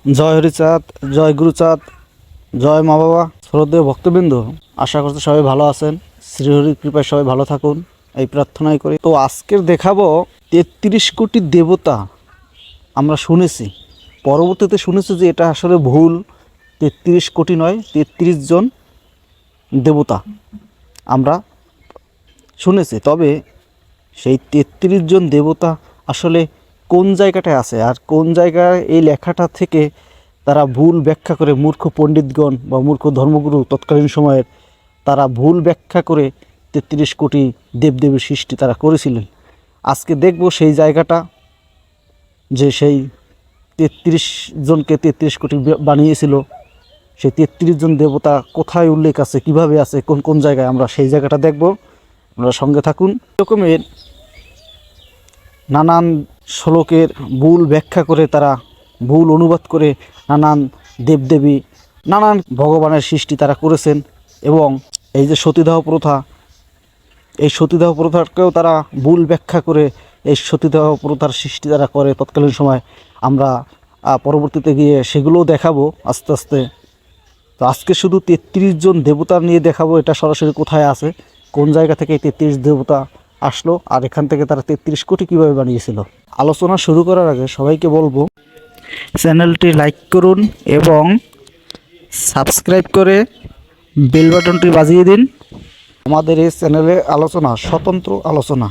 জয় হরিচাঁদ, জয় গুরুচাঁদ, জয় মা বাবা। শ্রদ্ধেয় ভক্তবৃন্দ, আশা করছি সবাই ভালো আছেন। শ্রীহরির কৃপায় সবাই ভালো থাকুন, এই প্রার্থনাই করি। তো আজকের দেখাবো 33 কোটি দেবতা। আমরা শুনেছি, পরবর্তীতে শুনেছি যে এটা আসলে ভুল। 33 কোটি নয়, 33 জন দেবতা আমরা শুনেছি। তবে সেই 33 জন দেবতা আসলে কোন জায়গাটায় আছে, আর কোন জায়গায় এই লেখাটা থেকে তারা ভুল ব্যাখ্যা করে, মূর্খ পণ্ডিতগণ বা মূর্খ ধর্মগুরু তৎকালীন সময়ের, তারা ভুল ব্যাখ্যা করে 33 কোটি দেবদেবীর সৃষ্টি তারা করেছিলেন। আজকে দেখব সেই জায়গাটা, যে সেই 33 জনকে 33 কোটি বানিয়েছিল, সেই 33 জন দেবতা কোথায় উল্লেখ আছে, কিভাবে আছে, কোন কোন জায়গায়, আমরা সেই জায়গাটা দেখব। আপনারা সঙ্গে থাকুন। এরকমের নানান শ্লোকের ভুল ব্যাখ্যা করে, তারা ভুল অনুবাদ করে নানান দেবদেবী, নানান ভগবানের সৃষ্টি তারা করেছেন। এবং এই যে সতীদাহ প্রথা, এই সতীদাহ প্রথাকেও তারা ভুল ব্যাখ্যা করে এই সতীদাহ প্রথার সৃষ্টি তারা করে তৎকালীন সময়। আমরা পরবর্তীতে গিয়ে সেগুলোও দেখাবো আস্তে আস্তে। তো আজকে শুধু 33 জন দেবতা নিয়ে দেখাবো, এটা সরাসরি কোথায় আছে, কোন জায়গা থেকে এই 33 দেবতা আসলো, আর এখান থেকে তারা 33 কোটি কীভাবে বানিয়েছিল। আলোচনা শুরু করার আগে সবাইকে বলবো, চ্যানেলটি লাইক করুন এবং সাবস্ক্রাইব করে বেল বাটনটি বাজিয়ে দিন। আমাদের এই চ্যানেলে আলোচনা স্বতন্ত্র আলোচনা,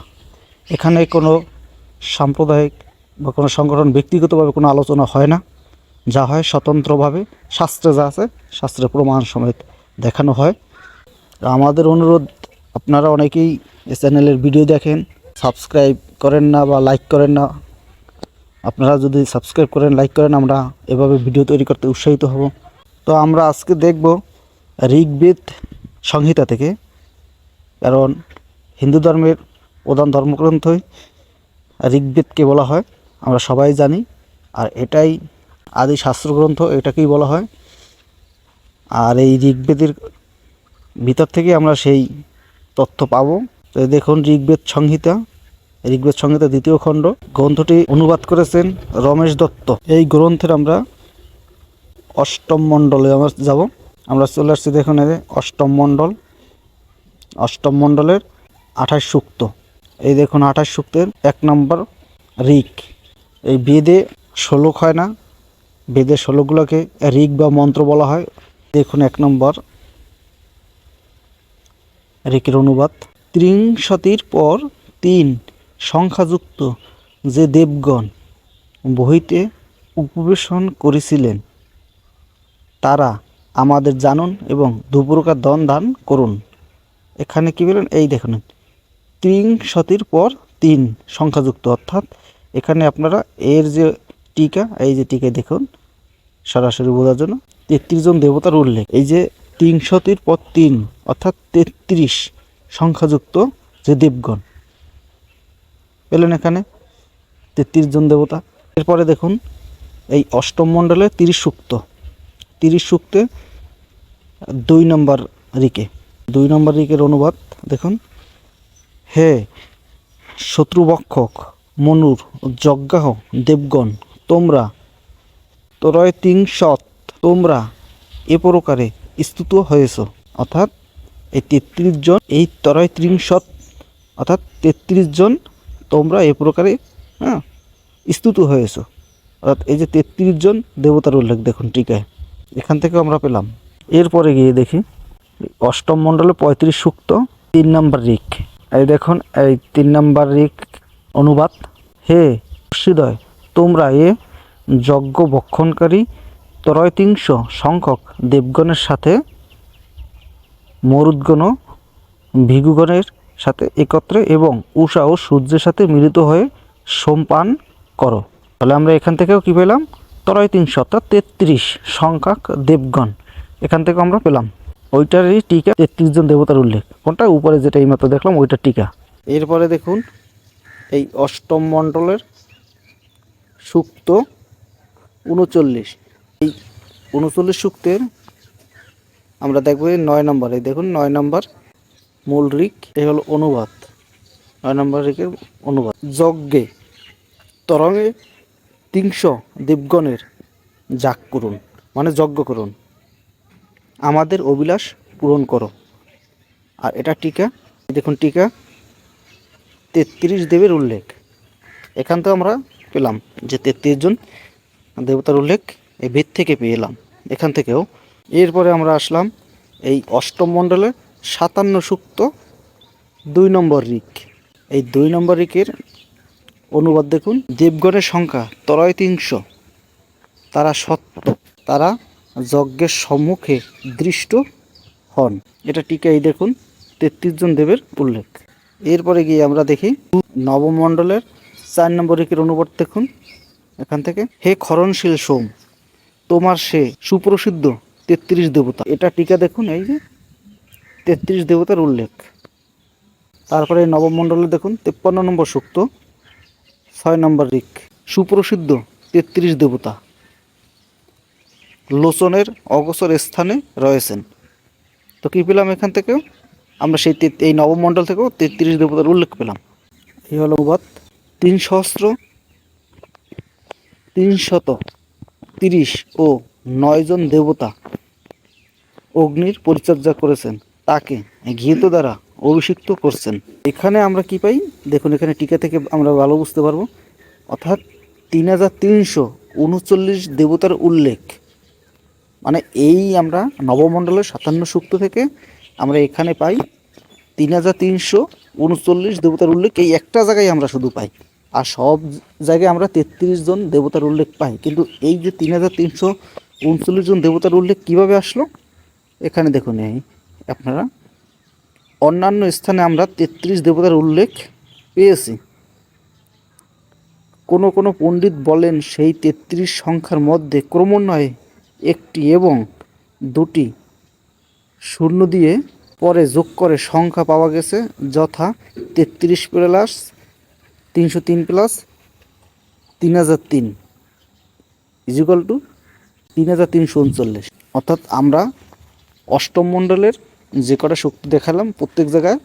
এখানে কোনো সাম্প্রদায়িক বা কোনো সংগঠন ব্যক্তিগতভাবে কোনো আলোচনা হয় না। যা হয় স্বতন্ত্রভাবে, শাস্ত্রে যা আছে শাস্ত্রের প্রমাণ সমেত দেখানো হয়। আমাদের অনুরোধ, আপনারা অনেকেই এই চ্যানেলের ভিডিও দেখেন, সাবস্ক্রাইব করেন না বা লাইক করেন না। আপনারা যদি সাবস্ক্রাইব করেন, লাইক করেন, আমরা এভাবে ভিডিও তৈরি করতে উৎসাহিত হব। তো আমরা আজকে দেখব ঋগ্বেদ সংহিতা থেকে, কারণ হিন্দু ধর্মের প্রধান ধর্মগ্রন্থই ঋগ্বেদকে বলা হয়, আমরা সবাই জানি। আর এটাই আদি শাস্ত্রগ্রন্থ, এটাকেই বলা হয়। আর এই ঋগ্বেদের ভিতর থেকে আমরা সেই তথ্য পাব। তো দেখুন, ঋগ্বেদ সংহিতা, ঋগ্বেদ সংহিতা 2য় খণ্ড। গ্রন্থটি অনুবাদ করেছেন রমেশ দত্ত। এই গ্রন্থের আমরা 8ম মণ্ডলে আমরা যাব। আমরা চলে আসছি, দেখুন অষ্টম মণ্ডল, 8ম মণ্ডলের 28 সূক্ত। এই দেখুন 28 সূক্তের 1 নম্বর ঋক। এই বেদে শ্লোক হয় না, বেদের শ্লোকগুলোকে ঋক বা মন্ত্র বলা হয়। দেখুন 1 নম্বর ঋকের অনুবাদ। 63 পর 3 সংখ্যাযুক্ত যে দেবগণ বহিতে উপবেশন করেছিলেন, তারা আমাদের জানুন এবং 2 প্রকার দন দান করুন। এখানে কি বলেন, এই দেখুন 63 পর 3 সংখ্যাযুক্ত, অর্থাৎ এখানে আপনারা এর যে টিকা, এই যে টিকা দেখুন সরাসরি বোঝার জন্য 33 জন দেবতার উল্লেখ। এই যে 63 পর 3 অর্থাৎ 33 সংখ্যাযুক্ত যে দেবগণ পেলেন, এখানে 33 জন দেবতা। এরপরে দেখুন এই 8ম মণ্ডলে 30 সূক্ত, 30 সূক্তে 2 নম্বর ঋকে, 2 নম্বর ঋকের অনুবাদ দেখুন। হে শত্রুবক্ষক মনুর যজ্ঞাহ দেবগণ, তোমরা ত্রয়ত্রিংশৎ, তোমরা এ প্রকারে স্তুত হয়েছ। অর্থাৎ এই 33 জন, এই ত্রয়ত্রিংশৎ অর্থাৎ 33 জন তোমরা এ প্রকারে স্তুত হয়েছ। অর্থাৎ এই যে 33 জন দেবতার উল্লেখ দেখুন টিকায়, এখান থেকে আমরা পেলাম। এরপরে গিয়ে দেখি 8ম মণ্ডলে 35 সূক্ত 3 নম্বর ঋক। এই দেখুন এই 3 নম্বর ঋক অনুবাদ। হে হৃদয়, তোমরা এ যজ্ঞ ভক্ষণকারী ত্রয়ত্রিংশ সংখ্যক দেবগণের সাথে মরুদ্গণ ভৃগুগণের সাথে একত্রে এবং উষা ও সূর্যের সাথে মিলিত হয়ে সোমপান করো। তাহলে আমরা এখান থেকেও কি পেলাম, ত্রয়ত্রিংশ অর্থাৎ 33 সংখ্যক দেবগণ, এখান থেকে আমরা পেলাম। ওইটারই টিকা 33 জন দেবতার উল্লেখ, কোনটা উপরে যেটা এইমাত্র দেখলাম ওইটার টিকা। এরপরে দেখুন এই 8ম মণ্ডলের সূক্ত 39, এই 39 সূক্তের আমরা দেখবো 9 নম্বরে। দেখুন 9 নম্বর মূল ঋক, এই হলো অনুবাদ। 9 নম্বর ঋকের অনুবাদ। যজ্ঞে তরঙ্গে 300 দেবগণের যাগ করুন, মানে যজ্ঞ করুন, আমাদের অভিলাষ পূরণ করো। আর এটা টিকা, দেখুন টিকা 33 দেবের উল্লেখ। এখান থেকে আমরা পেলাম যে 33 জন দেবতার উল্লেখ এই বেদ থেকে পেয়ে এলাম, এখান থেকেও। এরপরে আমরা আসলাম এই অষ্টম মণ্ডলে 57 সূক্ত 2 নম্বর ঋক। এই 2 নম্বর ঋকের অনুবাদ দেখুন, দেবগণের সংখ্যা 300, তারা সত্য, তারা যজ্ঞের সম্মুখে দৃষ্ট হন। এটা টিকা এই দেখুন 33 জন দেবের উল্লেখ। এরপরে গিয়ে আমরা দেখি নবম মণ্ডলের 4 নম্বর ঋকের অনুবাদ দেখুন, এখান থেকে, হে ক্ষরণশীল সোম, তোমার সে সুপ্রসিদ্ধ 33 দেবতা। এটা টিকা দেখুন এই যে 33 দেবতার উল্লেখ। তারপরে নবম মণ্ডলে দেখুন 53 নম্বর সূক্ত 6 নম্বর ঋক, সুপ্রসিদ্ধ 33 দেবতা লোচনের অগোচর স্থানে রয়েছেন। তো কী পেলাম এখান থেকেও আমরা সেই এই নবম মণ্ডল থেকেও 33 দেবতার উল্লেখ পেলাম। এই হলো অনুবাদ। 330 ও 9 জন দেবতা অগ্নির পরিচর্যা করেছেন, তাকে ঘৃত দ্বারা অভিষিক্ত করছেন। এখানে আমরা কি পাই দেখুন, এখানে টিকা থেকে আমরা ভালো বুঝতে পারবো, অর্থাৎ 3339 দেবতার উল্লেখ। মানে এই আমরা নবমণ্ডলের 57 সূক্ত থেকে আমরা এখানে পাই 3339 দেবতার উল্লেখ। এই একটা জায়গায় আমরা শুধু পাই, আর সব জায়গায় আমরা 33 জন দেবতার উল্লেখ পাই। কিন্তু এই যে 3339 জন দেবতার উল্লেখ কিভাবে আসলো, এখানে দেখুন এই আপনারা অন্যান্য স্থানে আমরা 33 দেবতার উল্লেখ পেয়েছি। কোনো কোনো পণ্ডিত বলেন সেই 33 সংখ্যার মধ্যে ক্রমান্বয়ে একটি এবং দুটি শূন্য দিয়ে পরে যোগ করে সংখ্যা পাওয়া গেছে, যথা 33 প্লাস 303 প্লাস 3003 ইজিক্যাল টু 3339। অর্থাৎ আমরা অষ্টম মণ্ডলের যে কটা শক্তি দেখালাম প্রত্যেক জায়গায়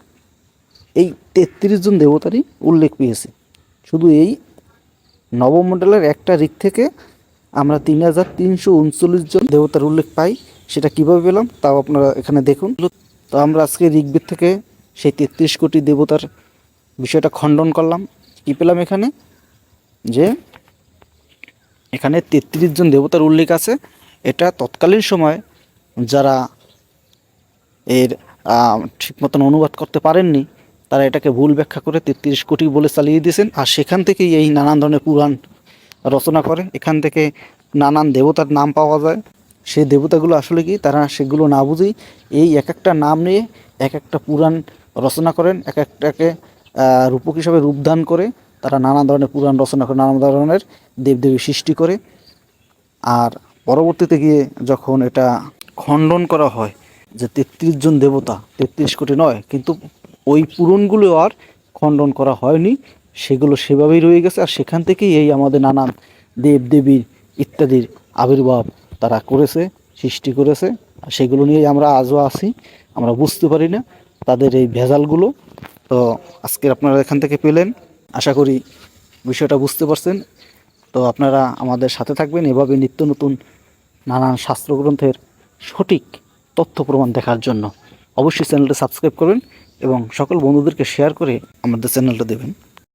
এই 33 জন দেবতারই উল্লেখ পেয়েছি। শুধু এই নবম মণ্ডলের একটা ঋক থেকে আমরা 3339 জন দেবতার উল্লেখ পাই। সেটা কীভাবে পেলাম তাও আপনারা এখানে দেখুন। তো আমরা আজকে ঋগ্বেদ থেকে সেই 33 কোটি দেবতার বিষয়টা খণ্ডন করলাম। কী পেলাম এখানে, যে এখানে 33 জন দেবতার উল্লেখ আছে। এটা তৎকালীন সময় যারা এর ঠিক মতন অনুবাদ করতে পারেননি, তারা এটাকে ভুল ব্যাখ্যা করে 33 কোটি বলে চালিয়ে দিয়েছেন। আর সেখান থেকেই এই নানান ধরনের পুরাণ রচনা করে, এখান থেকে নানান দেবতার নাম পাওয়া যায়। সেই দেবতাগুলো আসলে কি, তারা সেগুলো না বুঝেই এই এক একটা নাম নিয়ে এক একটা পুরাণ রচনা করেন, এক একটাকে রূপক হিসাবে রূপদান করে তারা নানা ধরনের পুরাণ রচনা করে, নানা ধরনের দেবদেবী সৃষ্টি করে। আর পরবর্তীতে গিয়ে যখন এটা খণ্ডন করা হয় যে 33 জন দেবতা 33 কোটি নয়, কিন্তু ওই পুরাণগুলো আর খণ্ডন করা হয়নি, সেগুলো সেভাবেই রয়ে গেছে। আর সেখান থেকেই এই আমাদের নানান দেবদেবীর ইত্যাদির আবির্ভাব তারা করেছে, সৃষ্টি করেছে। আর সেগুলো নিয়েই আমরা আজও আছি, আমরা বুঝতে পারি না তাদের এই ভেজালগুলো। তো আজকে আপনারা এখান থেকে পেলেন, আশা করি বিষয়টা বুঝতে পারছেন। তো আপনারা আমাদের সাথে থাকবেন এভাবে নিত্য নতুন নানান শাস্ত্রগ্রন্থের সঠিক তথ্য প্রমাণ দেখার জন্য। অবশ্যই চ্যানেলটা সাবস্ক্রাইব করবেন এবং সকল বন্ধুদেরকে শেয়ার করে আমাদের চ্যানেলটা দেবেন।